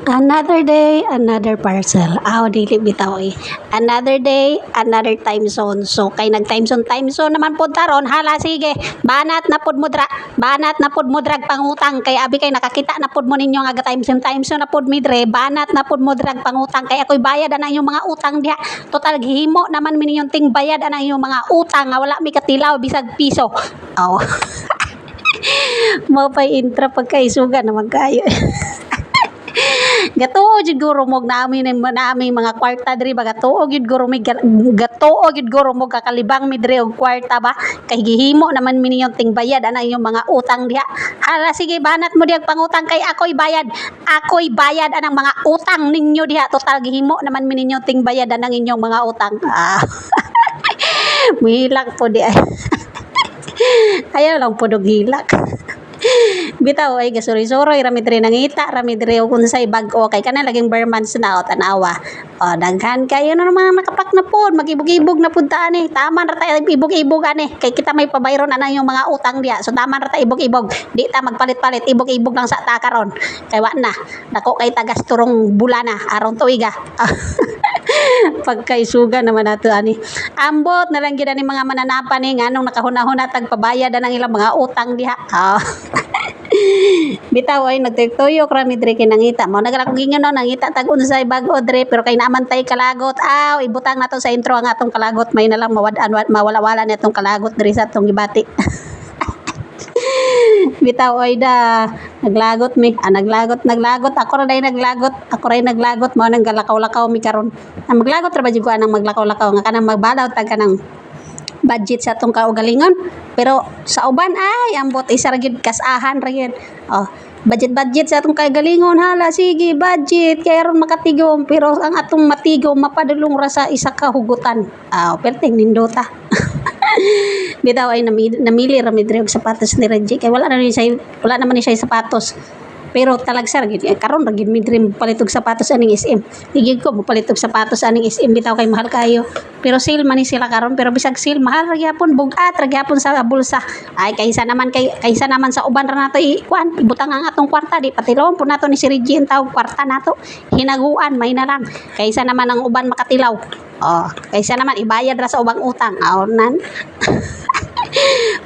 Another day, another parcel. Aw, dili bitaw eh. Another day, another time zone. So, kay nag-time zone naman po taron. Hala, sige. Banat na pod mudra. Banat na pod mudrag pangutang. Kay abi kay nakakita na pod mo ninyo nga time zone na pod midre. Banat na pod mudrag pangutang. Kay ako'y bayad ana inyong mga utang diha. Total gihimo naman mi ninyong ting bayad ana inyong mga utang nga wala mi katilaw bisag piso. Aw. Mo pa intro pagkaisugan naman kayo. Gatuo jud guro mo namin mga kwarta diri ba gatuo gyud guro mi gatuo gyud guro mo kakalibang mi diri og kwarta ba kay gihimo naman mi ninyong ting bayad ana inyong mga utang diha. Hala sige banat mo diag pangutang kay ako'y bayad anang mga utang ninyo diha total gihimo naman mi ninyong ting bayad anang inyong mga utang. Milak po di ay. Ayaw lang po hilak. Bitaw ay gasuri-suroy rami diri nangita rami diri og unsay bag-o kay kana laging Bermans na o tanawa o daghan kayo na mga nakapak na pod magibog-ibog na pud ta ani taman ra ta ibog-ibog ani kay kita may pabayron ana yung mga utang diya so taman ra ta ibog-ibog di ta magpalit-palit ibog-ibog lang sa ta karon kay wa na dako kay tagas turong bulana aron tuiga. Pagkaisuga naman nato ani ambot na lang gyud ani mga mananapan ni nganong nakahuna-huna tagpabayad ang ilang mga utang diha. Bitaw ay nagtuyok rami diri kay nangita mo nagala kong gingon no nangita tag unsay bag-o diri pero kay naamantay kalagot ibutang nato sa intro ang atong kalagot may na lang mawala-wala ni atong kalagot diri sa atong gibati. Bitaw ay da naglagot mi naglagot ako ray naglagot mo nang galakaw-lakaw mi karon maglagot ra ba jud ko anang maglakaw-lakaw nga kanang magbalaw tag kanang budget sa atong kaugalingon pero sa uban ay ambot isa ra gyud kasahan ra gyud budget sa atong kaugalingon hala sige budget kay aron makatigom pero ang atong matigom mapadulong ra sa isa ka hugutan perting nindota. Bitaw ay namili ra mi diri og sapatos ni Reggie kay wala naman ni siya sapatos pero talagsar gid karon ra gid mi diri palit og sapatos aning SM higig ko mopalit og sapatos aning SM bitaw kay mahal kayo pero sale man ni sila karon pero bisag sale mahal ra gyapon bugat ra gyapon sa bulsa ay kaysa naman sa uban ra nato ibutang ang atong kwarta di patilawon po nato ni si Reggie ang tawag kwarta nato hinaguan may na lang kaysa naman ang uban makatilaw kaysa naman ibayad ra sa ubang utang nan.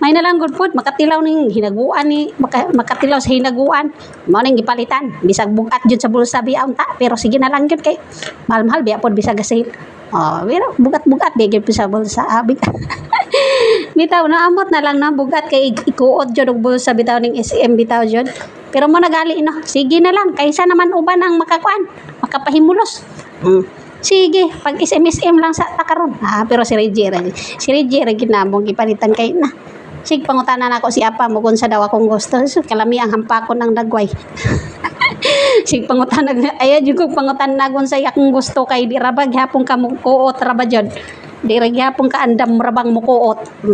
May na lang good food makatilaw ning hinaguan ni makatilaw sa hinaguan mao ning gipalitan bisag bugat jud sa bulsa biaw ta pero sige na lang jud kay mahal-mahal biya pod bisag sale pero bugat-bugat biya jud sa bulsa bitaw na amot na lang na bugat kay ikuot jud og bulsa bitaw ning SM bitaw jud pero mo nagali no sige na lang kaysa naman uban ang makapahimulos. Sige, pag SM lang sa takaron. Pero si Reggie ginamong gipalitan kay na. Sig pangutanan ako si Apa mo kung sa daw akong gusto. Kalami ang hampakon ng dagway. Sig pangutanan aya jud kog pangutan nagon sa akong gusto kay di ra bag hapon ka mo kuot ra ba jud. Di ra gyapon ka andam ra bang mo kuot.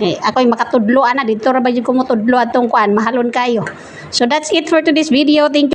Ako'y makatudlo ana dito ra ba jud ko mo tudlo atong kuan mahalon kayo. So that's it for today's video. Thank you.